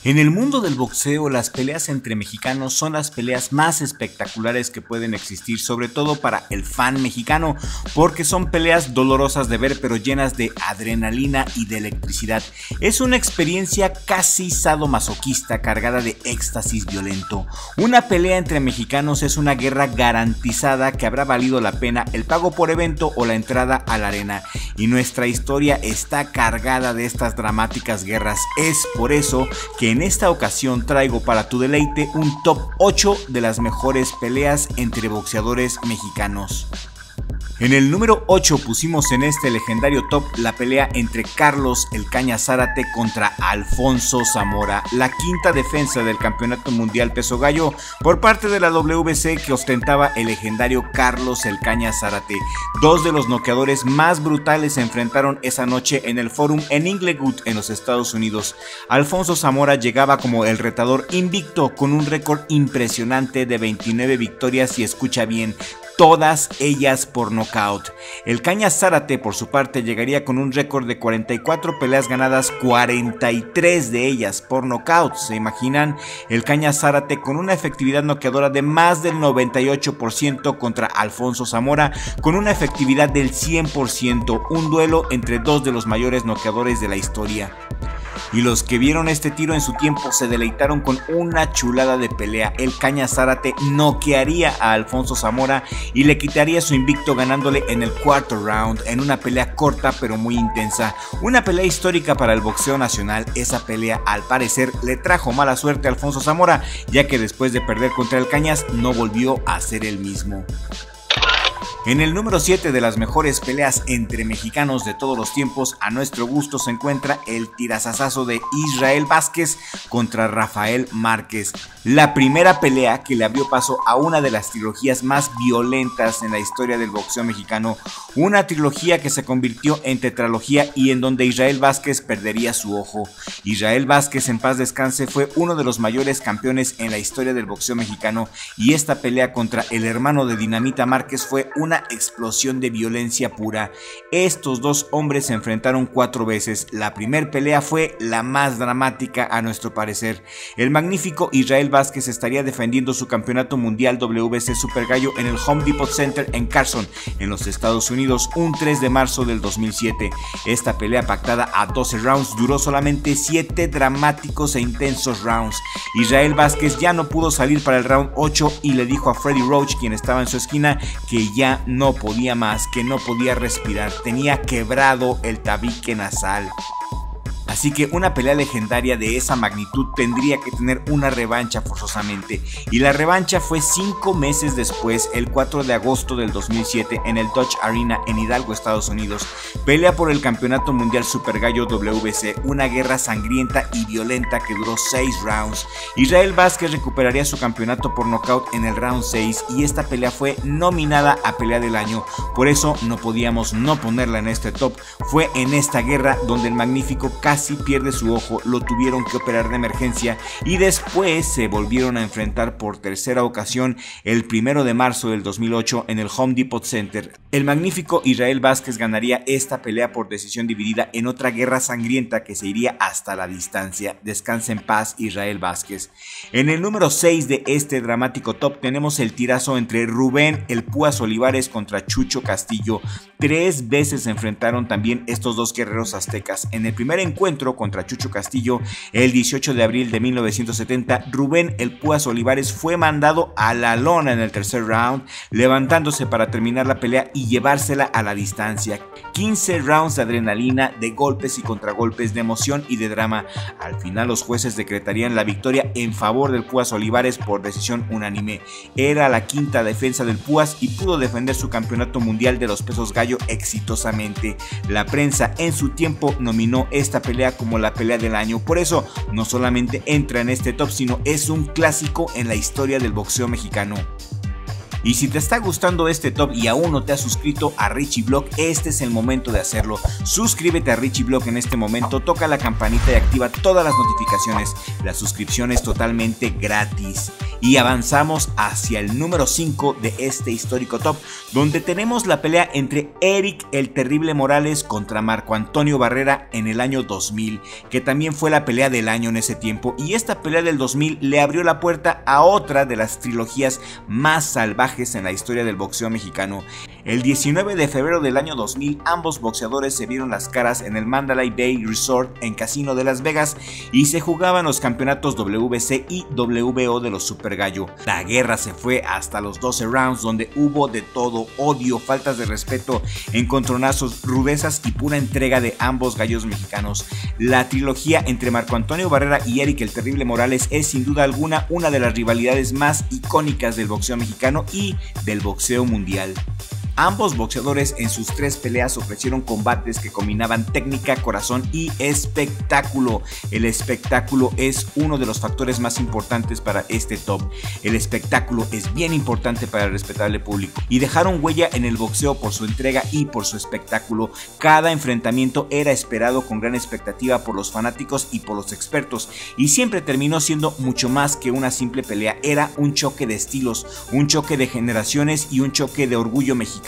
En el mundo del boxeo, las peleas entre mexicanos son las peleas más espectaculares que pueden existir, sobre todo para el fan mexicano, porque son peleas dolorosas de ver pero llenas de adrenalina y de electricidad. Es una experiencia casi sadomasoquista cargada de éxtasis violento. Una pelea entre mexicanos es una guerra garantizada que habrá valido la pena el pago por evento o la entrada a la arena, y nuestra historia está cargada de estas dramáticas guerras. Es por eso que en esta ocasión traigo para tu deleite un top 8 de las mejores peleas entre boxeadores mexicanos. En el número 8 pusimos en este legendario top la pelea entre Carlos "El Caña" Zárate contra Alfonso Zamora, la quinta defensa del campeonato mundial peso gallo por parte de la WBC que ostentaba el legendario Carlos "El Caña" Zárate. Dos de los noqueadores más brutales se enfrentaron esa noche en el Forum en Inglewood, en los Estados Unidos. Alfonso Zamora llegaba como el retador invicto con un récord impresionante de 29 victorias y escucha bien, todas ellas por nocaut. El Caña Zárate por su parte llegaría con un récord de 44 peleas ganadas, 43 de ellas por nocaut. ¿Se imaginan? El Caña Zárate con una efectividad noqueadora de más del 98% contra Alfonso Zamora con una efectividad del 100%, un duelo entre dos de los mayores noqueadores de la historia. Y los que vieron este tiro en su tiempo se deleitaron con una chulada de pelea. El Caña Zárate noquearía a Alfonso Zamora y le quitaría su invicto ganándole en el cuarto round en una pelea corta pero muy intensa. Una pelea histórica para el boxeo nacional. Esa pelea al parecer le trajo mala suerte a Alfonso Zamora, ya que después de perder contra el Cañas no volvió a ser el mismo. En el número 7 de las mejores peleas entre mexicanos de todos los tiempos, a nuestro gusto se encuentra el tirasasazo de Israel Vázquez contra Rafael Márquez. La primera pelea que le abrió paso a una de las trilogías más violentas en la historia del boxeo mexicano, una trilogía que se convirtió en tetralogía y en donde Israel Vázquez perdería su ojo. Israel Vázquez, en paz descanse, fue uno de los mayores campeones en la historia del boxeo mexicano, y esta pelea contra el hermano de Dinamita Márquez fue una explosión de violencia pura. Estos dos hombres se enfrentaron 4 veces. La primera pelea fue la más dramática a nuestro parecer. El magnífico Israel Vázquez estaría defendiendo su campeonato mundial WBC Super Gallo en el Home Depot Center en Carson, en los Estados Unidos, un 3 de marzo del 2007. Esta pelea pactada a 12 rounds duró solamente 7 dramáticos e intensos rounds. Israel Vázquez ya no pudo salir para el round 8 y le dijo a Freddie Roach, quien estaba en su esquina, que ya no podía más, que no podía respirar, tenía quebrado el tabique nasal. Así que una pelea legendaria de esa magnitud tendría que tener una revancha forzosamente, y la revancha fue 5 meses después, el 4 de agosto del 2007 en el Dodge Arena en Hidalgo, Estados Unidos. Pelea por el campeonato mundial Super Gallo WBC, una guerra sangrienta y violenta que duró 6 rounds. Israel Vázquez recuperaría su campeonato por nocaut en el round 6 y esta pelea fue nominada a pelea del año, por eso no podíamos no ponerla en este top. Fue en esta guerra donde el magnífico casi pierde su ojo, lo tuvieron que operar de emergencia y después se volvieron a enfrentar por tercera ocasión el 1 de marzo del 2008 en el Home Depot Center. El magnífico Israel Vázquez ganaría esta pelea por decisión dividida en otra guerra sangrienta que se iría hasta la distancia. Descansa en paz, Israel Vázquez. En el número 6 de este dramático top tenemos el tirazo entre Rubén "El Púas" Olivares contra Chucho Castillo. 3 veces se enfrentaron también estos dos guerreros aztecas. En el primer encuentro contra Chucho Castillo, el 18 de abril de 1970, Rubén "El Púas" Olivares fue mandado a la lona en el tercer round, levantándose para terminar la pelea y llevársela a la distancia. 15 rounds de adrenalina, de golpes y contragolpes, de emoción y de drama. Al final los jueces decretarían la victoria en favor del Púas Olivares por decisión unánime. Era la quinta defensa del Púas y pudo defender su campeonato mundial de los pesos gallo exitosamente. La prensa en su tiempo nominó esta pelea como la pelea del año, por eso no solamente entra en este top, sino es un clásico en la historia del boxeo mexicano. Y si te está gustando este top y aún no te has suscrito a Richie Blog, este es el momento de hacerlo. Suscríbete a Richie Blog en este momento, toca la campanita y activa todas las notificaciones. La suscripción es totalmente gratis. Y avanzamos hacia el número 5 de este histórico top, donde tenemos la pelea entre Eric el Terrible Morales contra Marco Antonio Barrera en el año 2000, que también fue la pelea del año en ese tiempo, y esta pelea del 2000 le abrió la puerta a otra de las trilogías más salvajes en la historia del boxeo mexicano. El 19 de febrero del año 2000, ambos boxeadores se vieron las caras en el Mandalay Bay Resort en Casino de Las Vegas y se jugaban los campeonatos WBC y WBO de los Super Gallo. La guerra se fue hasta los 12 rounds, donde hubo de todo: odio, faltas de respeto, encontronazos, rudezas y pura entrega de ambos gallos mexicanos. La trilogía entre Marco Antonio Barrera y Eric el Terrible Morales es sin duda alguna una de las rivalidades más icónicas del boxeo mexicano y del boxeo mundial. Ambos boxeadores en sus 3 peleas ofrecieron combates que combinaban técnica, corazón y espectáculo. El espectáculo es uno de los factores más importantes para este top. El espectáculo es bien importante para el respetable público y dejaron huella en el boxeo por su entrega y por su espectáculo. Cada enfrentamiento era esperado con gran expectativa por los fanáticos y por los expertos, y siempre terminó siendo mucho más que una simple pelea. Era un choque de estilos, un choque de generaciones y un choque de orgullo mexicano.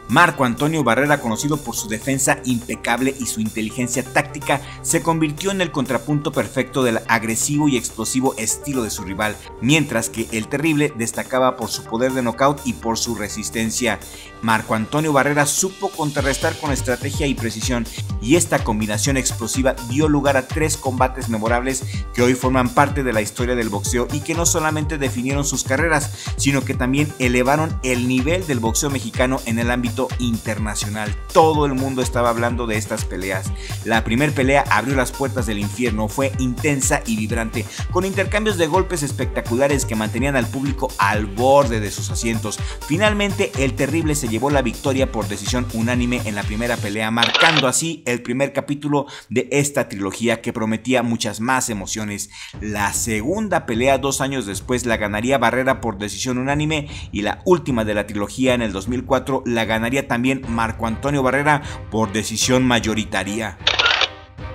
Marco Antonio Barrera, conocido por su defensa impecable y su inteligencia táctica, se convirtió en el contrapunto perfecto del agresivo y explosivo estilo de su rival, mientras que el Terrible destacaba por su poder de knockout y por su resistencia. Marco Antonio Barrera supo contrarrestar con estrategia y precisión, y esta combinación explosiva dio lugar a 3 combates memorables que hoy forman parte de la historia del boxeo y que no solamente definieron sus carreras, sino que también elevaron el nivel del boxeo mexicano en el ámbito internacional. Todo el mundo estaba hablando de estas peleas. La primera pelea abrió las puertas del infierno, fue intensa y vibrante, con intercambios de golpes espectaculares que mantenían al público al borde de sus asientos. Finalmente, el Terrible se llevó la victoria por decisión unánime en la primera pelea, marcando así el primer capítulo de esta trilogía que prometía muchas más emociones. La segunda pelea, 2 años después, la ganaría Barrera por decisión unánime, y la última de la trilogía en el 2004 la ganaría también Marco Antonio Barrera por decisión mayoritaria.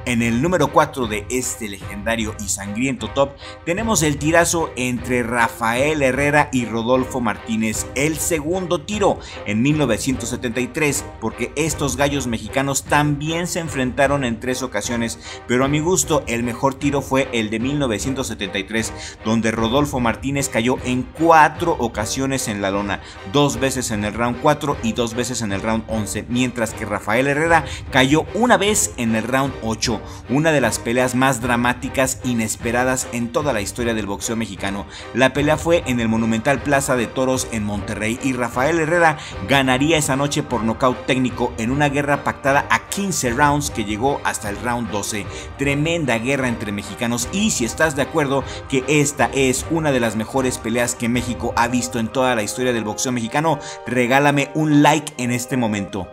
En el número 4 de este legendario y sangriento top tenemos el tirazo entre Rafael Herrera y Rodolfo Martínez, el segundo tiro en 1973, porque estos gallos mexicanos también se enfrentaron en 3 ocasiones, pero a mi gusto el mejor tiro fue el de 1973, donde Rodolfo Martínez cayó en 4 ocasiones en la lona, 2 veces en el round 4 y 2 veces en el round 11, mientras que Rafael Herrera cayó una vez en el round 8. Una de las peleas más dramáticas, inesperadas en toda la historia del boxeo mexicano. La pelea fue en el Monumental Plaza de Toros en Monterrey, y Rafael Herrera ganaría esa noche por nocaut técnico en una guerra pactada a 15 rounds que llegó hasta el round 12. Tremenda guerra entre mexicanos, y si estás de acuerdo que esta es una de las mejores peleas que México ha visto en toda la historia del boxeo mexicano, regálame un like en este momento.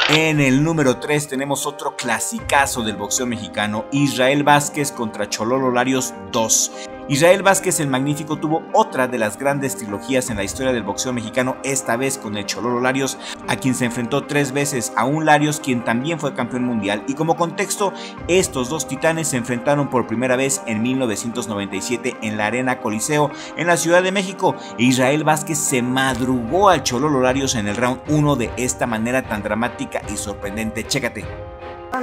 En el número 3 tenemos otro clasicazo del boxeo mexicano, Israel Vázquez contra Chololo Larios 2. Israel Vázquez el Magnífico tuvo otra de las grandes trilogías en la historia del boxeo mexicano, esta vez con el Chololo Larios, a quien se enfrentó 3 veces, a un Larios quien también fue campeón mundial. Y como contexto, estos 2 titanes se enfrentaron por primera vez en 1997 en la Arena Coliseo en la Ciudad de México. Israel Vázquez se madrugó al Chololo Larios en el round 1 de esta manera tan dramática y sorprendente. Chécate.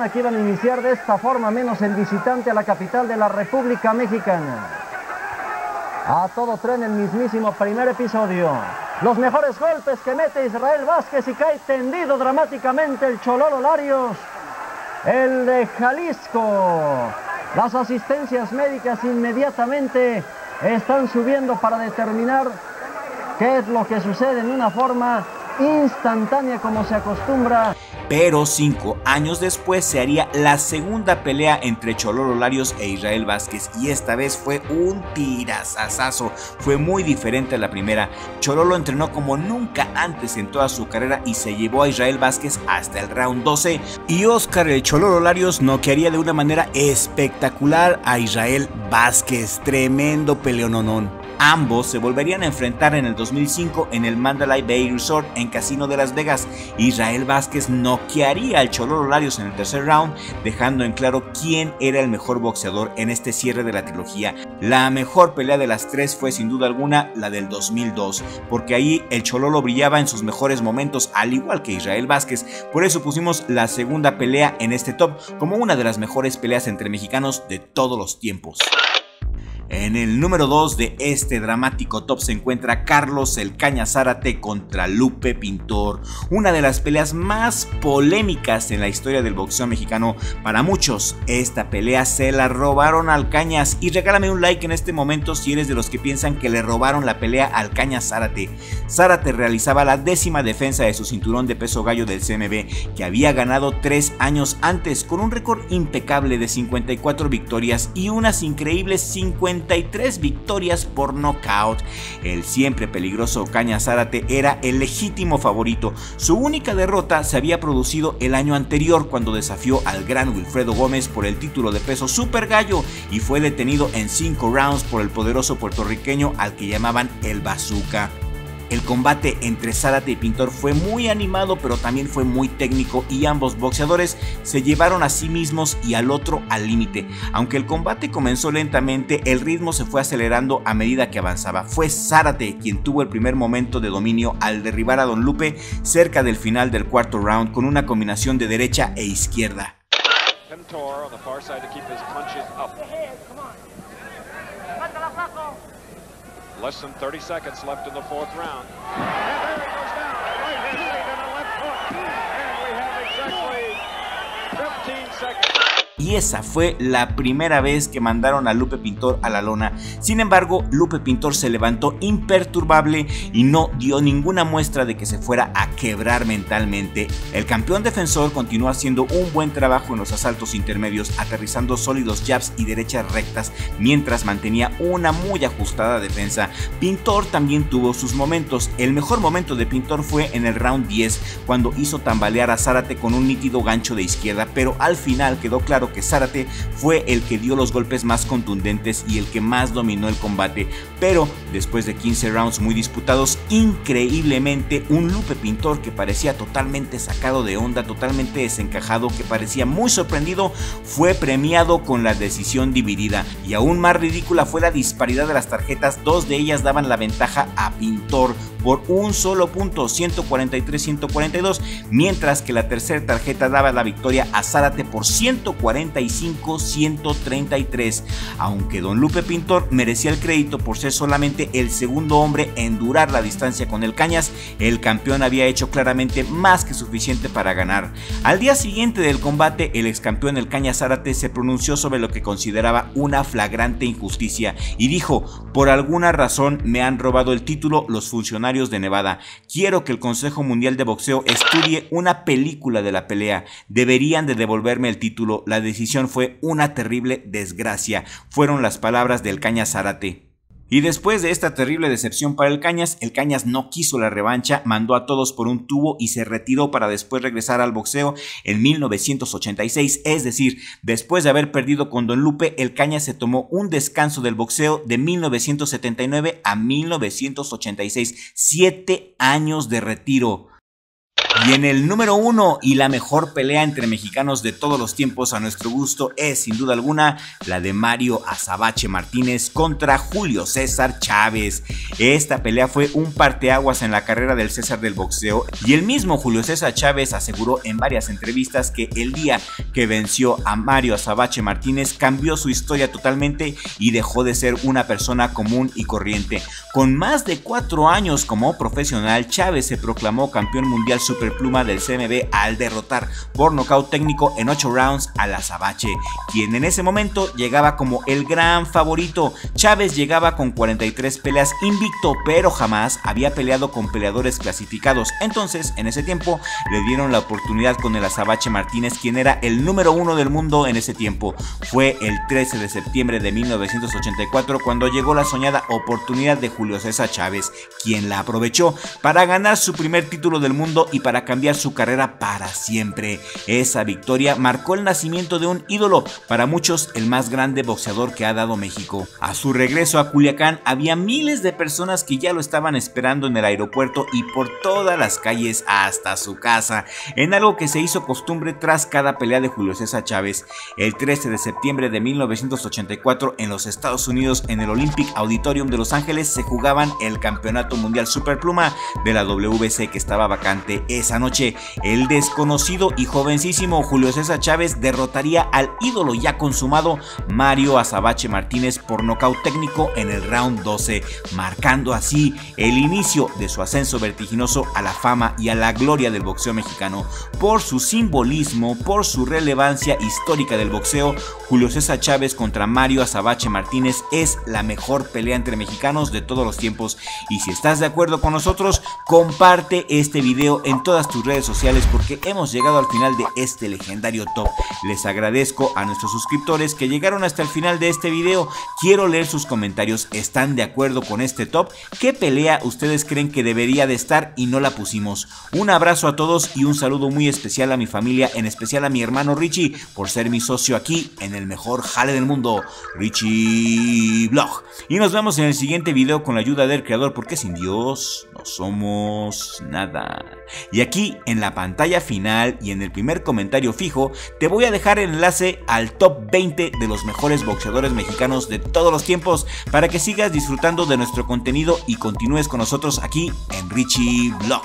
Aquí van a iniciar de esta forma, menos el visitante a la capital de la República Mexicana. A todo tren el mismísimo primer episodio. Los mejores golpes que mete Israel Vázquez, y cae tendido dramáticamente el Chololo Larios, el de Jalisco. Las asistencias médicas inmediatamente están subiendo para determinar qué es lo que sucede en una forma instantánea, como se acostumbra. Pero 5 años después se haría la segunda pelea entre Chololo Larios e Israel Vázquez, y esta vez fue un tirazazazo. Fue muy diferente a la primera. Chololo entrenó como nunca antes en toda su carrera y se llevó a Israel Vázquez hasta el round 12, y Oscar el Chololo Larios noquearía de una manera espectacular a Israel Vázquez. Tremendo peleononón. Ambos se volverían a enfrentar en el 2005 en el Mandalay Bay Resort en Casino de Las Vegas. Israel Vázquez noquearía al Chololo Larios en el tercer round, dejando en claro quién era el mejor boxeador en este cierre de la trilogía. La mejor pelea de las tres fue sin duda alguna la del 2002, porque ahí el Chololo brillaba en sus mejores momentos, al igual que Israel Vázquez. Por eso pusimos la segunda pelea en este top como una de las mejores peleas entre mexicanos de todos los tiempos. En el número 2 de este dramático top se encuentra Carlos "El Caña" Zárate contra Lupe Pintor, una de las peleas más polémicas en la historia del boxeo mexicano. Para muchos, esta pelea se la robaron al Cañas, y regálame un like en este momento si eres de los que piensan que le robaron la pelea al Caña Zárate. Zárate realizaba la 10ª defensa de su cinturón de peso gallo del CMB, que había ganado 3 años antes, con un récord impecable de 54 victorias y unas increíbles 53 victorias por nocaut. El siempre peligroso Caña Zárate era el legítimo favorito. Su única derrota se había producido el año anterior, cuando desafió al gran Wilfredo Gómez por el título de peso super gallo y fue detenido en 5 rounds por el poderoso puertorriqueño al que llamaban el Bazooka. El combate entre Zárate y Pintor fue muy animado, pero también fue muy técnico, y ambos boxeadores se llevaron a sí mismos y al otro al límite. Aunque el combate comenzó lentamente, el ritmo se fue acelerando a medida que avanzaba. Fue Zárate quien tuvo el primer momento de dominio al derribar a Don Lupe cerca del final del cuarto round con una combinación de derecha e izquierda. Less than 30 seconds left in the 4th round. And there he goes down. Right hand lead and a left hook. And we have exactly 15 seconds. Y esa fue la primera vez que mandaron a Lupe Pintor a la lona. Sin embargo, Lupe Pintor se levantó imperturbable y no dio ninguna muestra de que se fuera a quebrar mentalmente. El campeón defensor continuó haciendo un buen trabajo en los asaltos intermedios, aterrizando sólidos jabs y derechas rectas, mientras mantenía una muy ajustada defensa. Pintor también tuvo sus momentos. El mejor momento de Pintor fue en el round 10, cuando hizo tambalear a Zárate con un nítido gancho de izquierda, pero al final quedó claro que Zárate fue el que dio los golpes más contundentes y el que más dominó el combate. Pero después de 15 rounds muy disputados, increíblemente un Lupe Pintor que parecía totalmente sacado de onda, totalmente desencajado, que parecía muy sorprendido, fue premiado con la decisión dividida. Y aún más ridícula fue la disparidad de las tarjetas. 2 de ellas daban la ventaja a Pintor por un solo punto, 143-142, mientras que la tercera tarjeta daba la victoria a Zárate por 145-133. Aunque Don Lupe Pintor merecía el crédito por ser solamente el segundo hombre en durar la distancia con el Cañas, el campeón había hecho claramente más que suficiente para ganar. Al día siguiente del combate, el ex campeón el Cañas Zárate se pronunció sobre lo que consideraba una flagrante injusticia y dijo: "Por alguna razón me han robado el título los funcionarios de Nevada. Quiero que el Consejo Mundial de Boxeo estudie una película de la pelea. Deberían de devolverme el título. La decisión fue una terrible desgracia", fueron las palabras del Cañas Zárate. Y después de esta terrible decepción para el Cañas no quiso la revancha, mandó a todos por un tubo y se retiró para después regresar al boxeo en 1986, es decir, después de haber perdido con Don Lupe, el Cañas se tomó un descanso del boxeo de 1979 a 1986, 7 años de retiro. Y en el número 1 y la mejor pelea entre mexicanos de todos los tiempos a nuestro gusto es sin duda alguna la de Mario Azabache Martínez contra Julio César Chávez. Esta pelea fue un parteaguas en la carrera del César del boxeo, y el mismo Julio César Chávez aseguró en varias entrevistas que el día que venció a Mario Azabache Martínez cambió su historia totalmente y dejó de ser una persona común y corriente. Con más de 4 años como profesional, Chávez se proclamó campeón mundial superpluma del CMB al derrotar por nocaut técnico en 8 rounds al Azabache, quien en ese momento llegaba como el gran favorito. Chávez llegaba con 43 peleas invicto, pero jamás había peleado con peleadores clasificados. Entonces, en ese tiempo, le dieron la oportunidad con el Azabache Martínez, quien era el número 1 del mundo en ese tiempo. Fue el 13 de septiembre de 1984 cuando llegó la soñada oportunidad de Julio César Chávez, quien la aprovechó para ganar su primer título del mundo y para cambiar su carrera para siempre. Esa victoria marcó el nacimiento de un ídolo, para muchos el más grande boxeador que ha dado México. A su regreso a Culiacán había miles de personas que ya lo estaban esperando en el aeropuerto y por todas las calles hasta su casa, en algo que se hizo costumbre tras cada pelea de Julio César Chávez. El 13 de septiembre de 1984 en los Estados Unidos, en el Olympic Auditorium de Los Ángeles, se jugaban el Campeonato Mundial Superpluma de la WBC, que estaba vacante esa noche. El desconocido y jovencísimo Julio César Chávez derrotaría al ídolo ya consumado Mario Azabache Martínez por nocaut técnico en el round 12, marcando así el inicio de su ascenso vertiginoso a la fama y a la gloria del boxeo mexicano. Por su simbolismo, por su relevancia histórica del boxeo, Julio César Chávez contra Mario Azabache Martínez es la mejor pelea entre mexicanos de todos los tiempos. Y si estás de acuerdo con nosotros, comparte este video en todas tus redes sociales, porque hemos llegado al final de este legendario top. Les agradezco a nuestros suscriptores que llegaron hasta el final de este video. Quiero leer sus comentarios. ¿Están de acuerdo con este top? ¿Qué pelea ustedes creen que debería de estar y no la pusimos? Un abrazo a todos y un saludo muy especial a mi familia, en especial a mi hermano Richie, por ser mi socio aquí en el mejor jale del mundo, Richie Vlog. Y nos vemos en el siguiente video con la ayuda del creador, porque sin Dios no somos nada. Y aquí en la pantalla final y en el primer comentario fijo te voy a dejar el enlace al top 20 de los mejores boxeadores mexicanos de todos los tiempos, para que sigas disfrutando de nuestro contenido y continúes con nosotros aquí en Richie Vlog.